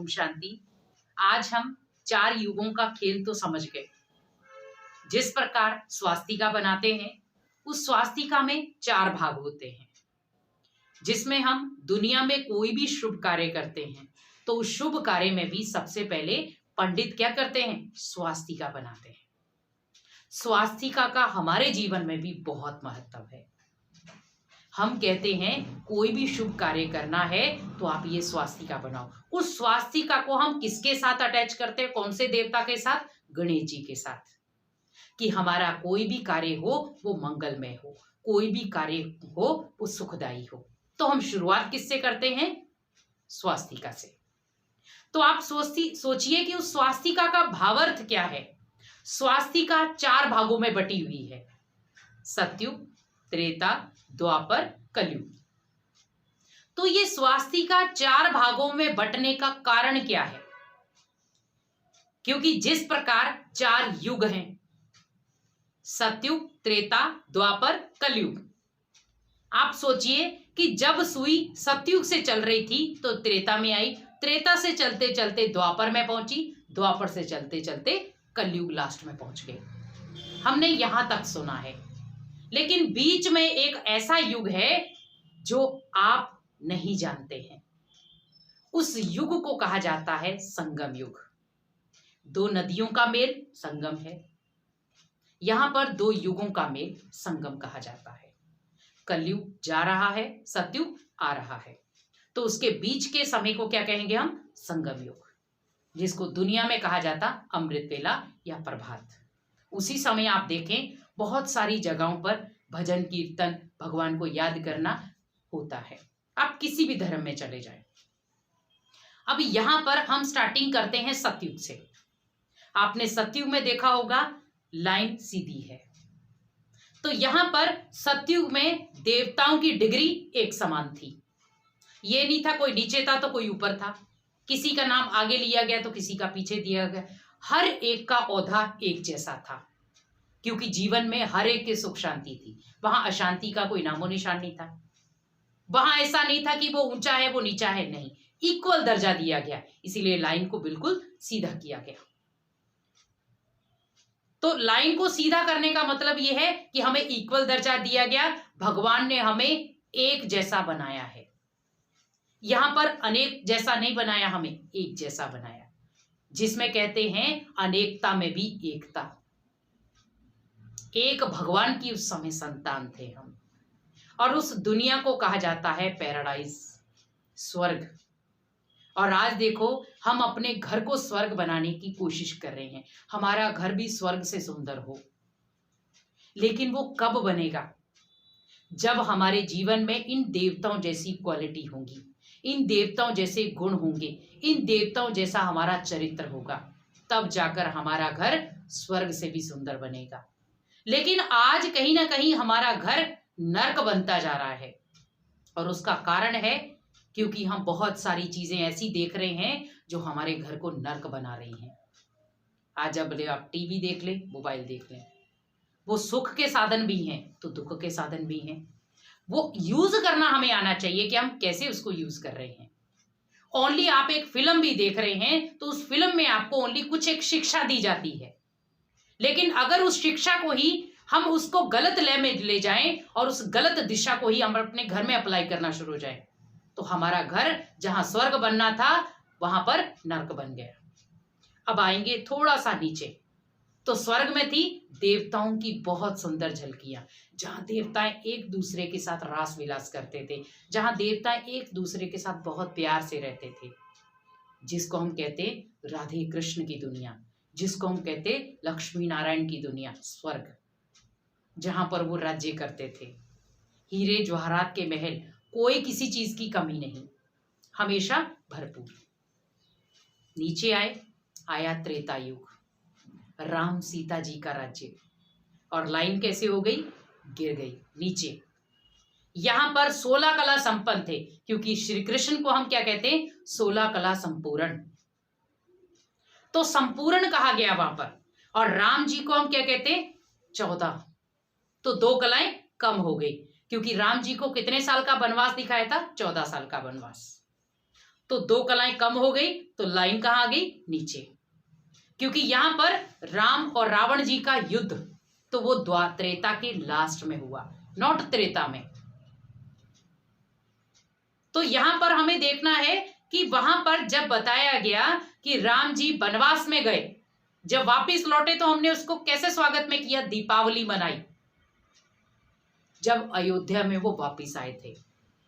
ओम शांति। आज हम 4 युगों का खेल तो समझ गए। जिस प्रकार स्वास्तिका बनाते हैं, उस स्वास्तिका में 4 भाग होते हैं, जिसमें हम दुनिया में कोई भी शुभ कार्य करते हैं, तो उस शुभ कार्य में भी सबसे पहले पंडित क्या करते हैं? स्वास्तिका बनाते हैं। स्वास्तिका का हमारे जीवन में भी बहुत महत्व है। हम कहते हैं कोई भी शुभ कार्य करना है तो आप ये स्वास्तिका बनाओ। उस स्वास्तिका को हम किसके साथ अटैच करते हैं? कौन से देवता के साथ? गणेश जी के साथ। कि हमारा कोई भी कार्य हो वो मंगलमय हो, कोई भी कार्य हो वो सुखदायी हो। तो हम शुरुआत किससे करते हैं? स्वास्तिका से। तो आप सोचिए कि उस स्वास्तिका का भावार्थ क्या है। स्वास्तिका 4 भागों में बटी हुई है, सतयुग, त्रेता, द्वापर, कलयुग। तो ये स्वास्तिका 4 भागों में बंटने का कारण क्या है? क्योंकि जिस प्रकार 4 युग हैं, सतयुग, त्रेता, द्वापर, कलयुग। आप सोचिए कि जब सुई सतयुग से चल रही थी तो त्रेता में आई, त्रेता से चलते चलते द्वापर में पहुंची, द्वापर से चलते चलते कलयुग लास्ट में पहुंच गए। हमने यहां तक सुना है, लेकिन बीच में एक ऐसा युग है जो आप नहीं जानते हैं। उस युग को कहा जाता है संगम युग। 2 नदियों का मेल संगम है। यहां पर 2 युगों का मेल संगम कहा जाता है। कलयुग जा रहा है, सतयुग आ रहा है, तो उसके बीच के समय को क्या कहेंगे हम? संगम युग, जिसको दुनिया में कहा जाता अमृत वेला या प्रभात। उसी समय आप देखें बहुत सारी जगहों पर भजन कीर्तन, भगवान को याद करना होता है। आप किसी भी धर्म में चले जाएं। अब यहां पर हम स्टार्टिंग करते हैं सतयुग से। आपने सतयुग में देखा होगा लाइन सीधी है। तो यहां पर सतयुग में देवताओं की डिग्री एक समान थी। ये नहीं था कोई नीचे था तो कोई ऊपर था, किसी का नाम आगे लिया गया तो किसी का पीछे दिया गया। हर एक का औधा एक जैसा था, क्योंकि जीवन में हर एक के सुख शांति थी। वहां अशांति का कोई नामो निशान नहीं था। वहां ऐसा नहीं था कि वो ऊंचा है वो नीचा है, नहीं, इक्वल दर्जा दिया गया। इसीलिए लाइन को बिल्कुल सीधा किया गया। तो लाइन को सीधा करने का मतलब यह है कि हमें इक्वल दर्जा दिया गया। भगवान ने हमें एक जैसा बनाया है। यहां पर अनेक जैसा नहीं बनाया, हमें एक जैसा बनाया, जिसमें कहते हैं अनेकता में भी एकता। एक भगवान की उस समय संतान थे हम, और उस दुनिया को कहा जाता है पैराडाइज, स्वर्ग। और आज देखो हम अपने घर को स्वर्ग बनाने की कोशिश कर रहे हैं। हमारा घर भी स्वर्ग से सुंदर हो, लेकिन वो कब बनेगा? जब हमारे जीवन में इन देवताओं जैसी क्वालिटी होगी, इन देवताओं जैसे गुण होंगे, इन देवताओं जैसा हमारा चरित्र होगा, तब जाकर हमारा घर स्वर्ग से भी सुंदर बनेगा। लेकिन आज कहीं ना कहीं हमारा घर नर्क बनता जा रहा है, और उसका कारण है क्योंकि हम बहुत सारी चीजें ऐसी देख रहे हैं जो हमारे घर को नर्क बना रही हैं। आज अब आप टीवी देख लें, मोबाइल देख लें, वो सुख के साधन भी हैं तो दुख के साधन भी हैं। वो यूज करना हमें आना चाहिए कि हम कैसे उसको यूज कर रहे हैं। ओनली आप एक फिल्म भी देख रहे हैं तो उस फिल्म में आपको ओनली कुछ एक शिक्षा दी जाती है, लेकिन अगर उस शिक्षा को ही हम उसको गलत ले में ले जाएं और उस गलत दिशा को ही हम अपने घर में अप्लाई करना शुरू हो जाए, तो हमारा घर जहां स्वर्ग बनना था वहां पर नर्क बन गया। अब आएंगे थोड़ा सा नीचे, तो स्वर्ग में थी देवताओं की बहुत सुंदर झलकियां, जहां देवताएं एक दूसरे के साथ रास विलास करते थे, जहां देवताएं एक दूसरे के साथ बहुत प्यार से रहते थे, जिसको हम कहते राधे कृष्ण की दुनिया, जिसको हम कहते लक्ष्मी नारायण की दुनिया, स्वर्ग, जहां पर वो राज्य करते थे। हीरे जवाहरात के महल, कोई किसी चीज की कमी नहीं, हमेशा भरपूर। नीचे आया त्रेता युग, राम सीता जी का राज्य, और लाइन कैसे हो गई? गिर गई नीचे। यहां पर 16 कला संपन्न थे, क्योंकि श्री कृष्ण को हम क्या कहते हैं? 16 कला संपूर्ण। तो संपूर्ण कहा गया वहां पर। और राम जी को हम क्या कहते हैं? 14। तो 2 कलाएं कम हो गई, क्योंकि राम जी को कितने साल का वनवास दिखाया था? 14 साल का वनवास। तो 2 कलाएं कम हो गई, तो लाइन कहां आ गई? नीचे। क्योंकि यहां पर राम और रावण जी का युद्ध तो वो त्रेता के लास्ट में हुआ, नॉट त्रेता में। तो यहां पर हमें देखना है कि वहां पर जब बताया गया कि राम जी वनवास में गए, जब वापस लौटे तो हमने उसको कैसे स्वागत में किया? दीपावली मनाई। जब अयोध्या में वो वापस आए थे,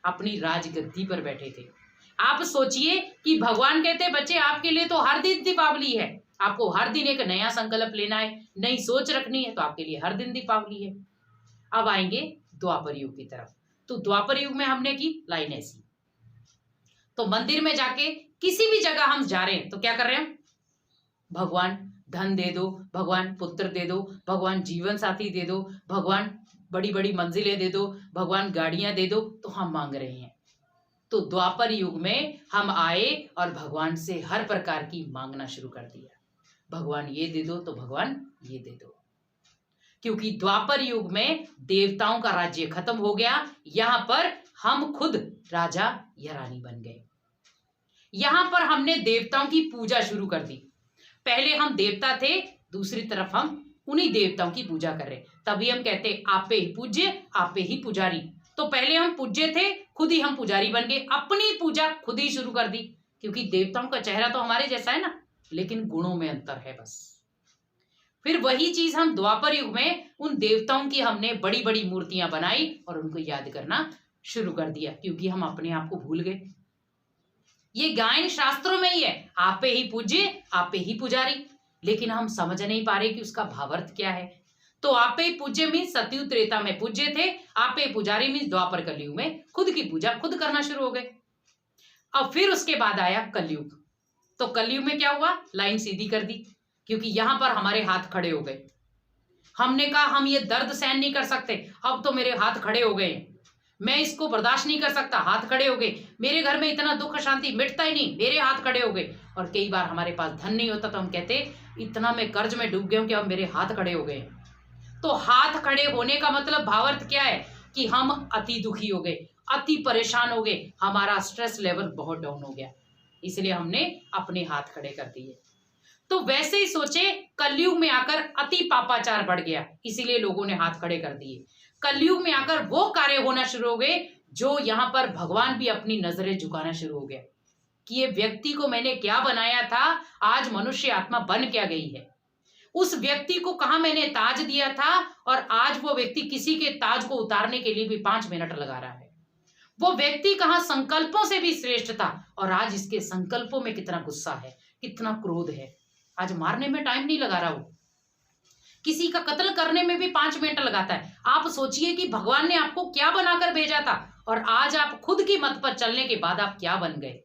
अपनी राजगद्दी पर बैठे थे। आप सोचिए कि भगवान कहते बच्चे आपके लिए तो हर दिन दीपावली है, आपको हर दिन एक नया संकल्प लेना है, नई सोच रखनी है, तो आपके लिए हर दिन दीपावली है। अब आएंगे द्वापर युग की तरफ। तो द्वापर युग में हमने की लाइन ऐसी, तो मंदिर में जाके किसी भी जगह हम जा रहे हैं तो क्या कर रहे हैं? भगवान धन दे दो, भगवान पुत्र दे दो, भगवान जीवन साथी दे दो, भगवान बड़ी बड़ी मंजिलें दे दो, भगवान गाड़ियां दे दो, तो हम मांग रहे हैं। तो द्वापर युग में हम आए और भगवान से हर प्रकार की मांगना शुरू कर दिया। भगवान ये दे दो, तो भगवान ये दे दो। क्योंकि द्वापर युग में देवताओं का राज्य खत्म हो गया, यहां पर हम खुद राजा या रानी बन गए। यहां पर हमने देवताओं की पूजा शुरू कर दी। पहले हम देवता थे, दूसरी तरफ हम उन्हीं देवताओं की पूजा कर रहे, तभी हम कहते आपे ही पूज्य आपे ही पुजारी। तो पहले हम पूज्य थे, खुद ही हम पुजारी बन गए, अपनी पूजा खुद ही शुरू कर दी। क्योंकि देवताओं का चेहरा तो हमारे जैसा है ना, लेकिन गुणों में अंतर है बस। फिर वही चीज हम द्वापर युग में उन देवताओं की हमने बड़ी बड़ी मूर्तियां बनाई और उनको याद करना शुरू कर दिया, क्योंकि हम अपने आप को भूल गए। ये गायन शास्त्रों में ही है, आपे ही पूज्य आपे ही पुजारी, लेकिन हम समझ नहीं पा रहे कि उसका भावार्थ क्या है। तो आपे पूज्य मीन्स सतयुग त्रेता में पूज्य थे, आपे पुजारी मीन्स द्वापर कलयुग में खुद की पूजा खुद करना शुरू हो गए। अब फिर उसके बाद आया कलयुग। तो कलयुग में क्या हुआ? लाइन सीधी कर दी, क्योंकि यहां पर हमारे हाथ खड़े हो गए। हमने कहा हम ये दर्द सहन नहीं कर सकते, अब तो मेरे हाथ खड़े हो गए, मैं इसको बर्दाश्त नहीं कर सकता, हाथ खड़े हो गए। मेरे घर में इतना दुख शांति मिटता ही नहीं, मेरे हाथ खड़े हो गए। और कई बार हमारे पास धन नहीं होता तो हम कहते इतना मैं कर्ज में डूब गया हूं कि अब मेरे हाथ खड़े हो गए। तो हाथ खड़े होने का मतलब भावार्थ क्या है? कि हम अति दुखी हो गए, अति परेशान हो गए, हमारा स्ट्रेस लेवल बहुत डाउन हो गया, इसलिए हमने अपने हाथ खड़े कर दिए। तो वैसे ही सोचे, कलयुग में आकर अति पापाचार बढ़ गया, इसीलिए लोगों ने हाथ खड़े कर दिए। कलयुग में आकर वो कार्य होना शुरू हो गए जो यहाँ पर भगवान भी अपनी नजरें झुकाना शुरू हो गया कि ये व्यक्ति को मैंने क्या बनाया था, आज मनुष्य आत्मा बन क्या गई है। उस व्यक्ति को कहा मैंने ताज दिया था और आज वो व्यक्ति किसी के ताज को उतारने के लिए भी 5 मिनट लगा रहा है। वो व्यक्ति कहा संकल्पों से भी श्रेष्ठ था और आज इसके संकल्पों में कितना गुस्सा है, कितना क्रोध है। आज मारने में टाइम नहीं लगा रहा, वो किसी का कत्ल करने में भी 5 मिनट लगाता है। आप सोचिए कि भगवान ने आपको क्या बनाकर भेजा था और आज आप खुद की मत पर चलने के बाद आप क्या बन गए।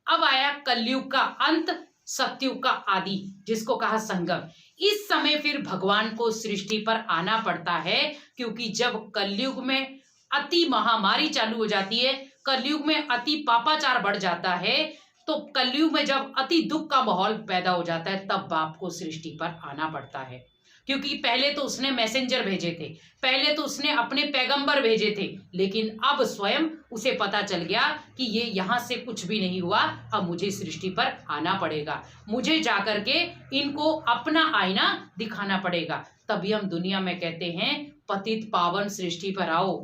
अब आया कलयुग का अंत, सतयुग का आदि, जिसको कहा संगम। इस समय फिर भगवान को सृष्टि पर आना पड़ता है, क्योंकि जब कलयुग में अति महामारी चालू हो जाती है, कलयुग में अति पापाचार बढ़ जाता है, तो कलयुग में जब अति दुख का माहौल पैदा हो जाता है, तब बाप को सृष्टि पर आना पड़ता है। क्योंकि पहले तो उसने मैसेंजर भेजे थे, पहले तो उसने अपने पैगंबर भेजे थे, लेकिन अब स्वयं उसे पता चल गया कि ये यहाँ से कुछ भी नहीं हुआ, अब मुझे सृष्टि पर आना पड़ेगा, मुझे जाकर के इनको अपना आईना दिखाना पड़ेगा। तभी हम दुनिया में कहते हैं पतित पावन सृष्टि पर आओ,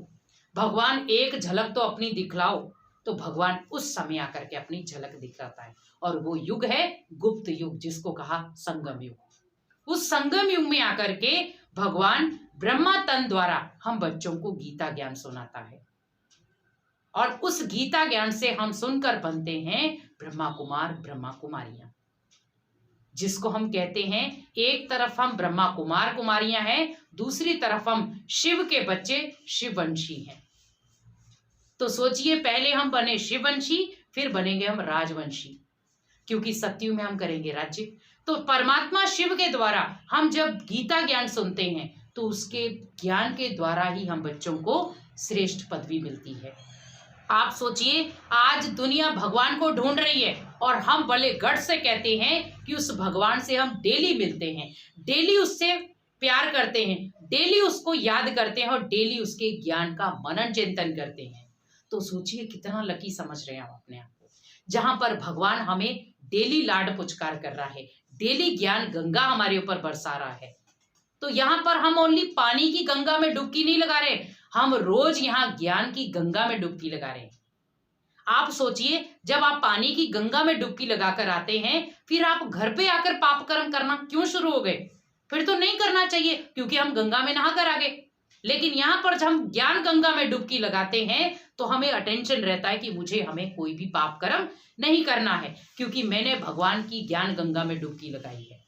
भगवान एक झलक तो अपनी दिखलाओ। तो भगवान उस समय आकर के अपनी झलक दिखाता है, और वो युग है गुप्त युग, जिसको कहा संगम युग। उस संगम युग में आकर के भगवान ब्रह्मा तन द्वारा हम बच्चों को गीता ज्ञान सुनाता है, और उस गीता ज्ञान से हम सुनकर बनते हैं ब्रह्मा कुमार ब्रह्मा कुमारियां, जिसको हम कहते हैं एक तरफ हम ब्रह्मा कुमार कुमारियां हैं, दूसरी तरफ हम शिव के बच्चे शिववंशी हैं। तो सोचिए, पहले हम बने शिववंशी, फिर बनेंगे हम राजवंशी, क्योंकि सतयुग में हम करेंगे राज्य। तो परमात्मा शिव के द्वारा हम जब गीता ज्ञान सुनते हैं, तो उसके ज्ञान के द्वारा ही हम बच्चों को श्रेष्ठ पदवी मिलती है। आप सोचिए, आज दुनिया भगवान को ढूंढ रही है, और हम बड़े गढ़ से कहते हैं कि उस भगवान से हम डेली मिलते हैं, डेली उससे प्यार करते हैं, डेली उसको याद करते हैं, और डेली उसके ज्ञान का मनन चिंतन करते हैं। तो सोचिए कितना लकी समझ रहे हैं हम अपने आप को, जहां पर भगवान हमें डेली लाड पुचकार कर रहा है, डेली ज्ञान गंगा हमारे ऊपर बरसा रहा है। तो यहाँ पर हम ओनली पानी की गंगा में डुबकी नहीं लगा रहे, हम रोज यहाँ ज्ञान की गंगा में डुबकी लगा रहे हैं। आप सोचिए, जब आप पानी की गंगा में डुबकी लगाकर आते हैं, फिर आप घर पे आकर पाप कर्म करना क्यों शुरू हो गए? फिर तो नहीं करना चाहिए, क्योंकि हम गंगा में नहा कर आ गए। लेकिन यहाँ पर जब हम ज्ञान गंगा में डुबकी लगाते हैं तो हमें अटेंशन रहता है कि मुझे हमें कोई भी पाप कर्म नहीं करना है, क्योंकि मैंने भगवान की ज्ञान गंगा में डुबकी लगाई है।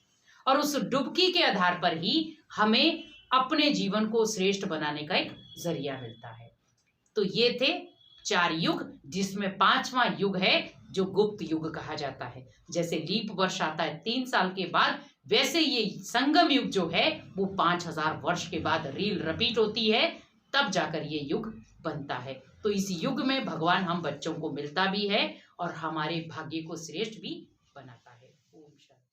और उस डुबकी के आधार पर ही हमें अपने जीवन को श्रेष्ठ बनाने का एक जरिया मिलता है। तो ये थे 4 युग, जिसमें 5वां युग है जो गुप्त युग कहा जाता है। जैसे लीप वर्ष आता है 3 साल के बाद, वैसे ये संगम युग जो है वो 5000 वर्ष के बाद रील रिपीट होती है, तब जाकर ये युग बनता है। तो इस युग में भगवान हम बच्चों को मिलता भी है और हमारे भाग्य को श्रेष्ठ भी बनाता है। ओम शांति।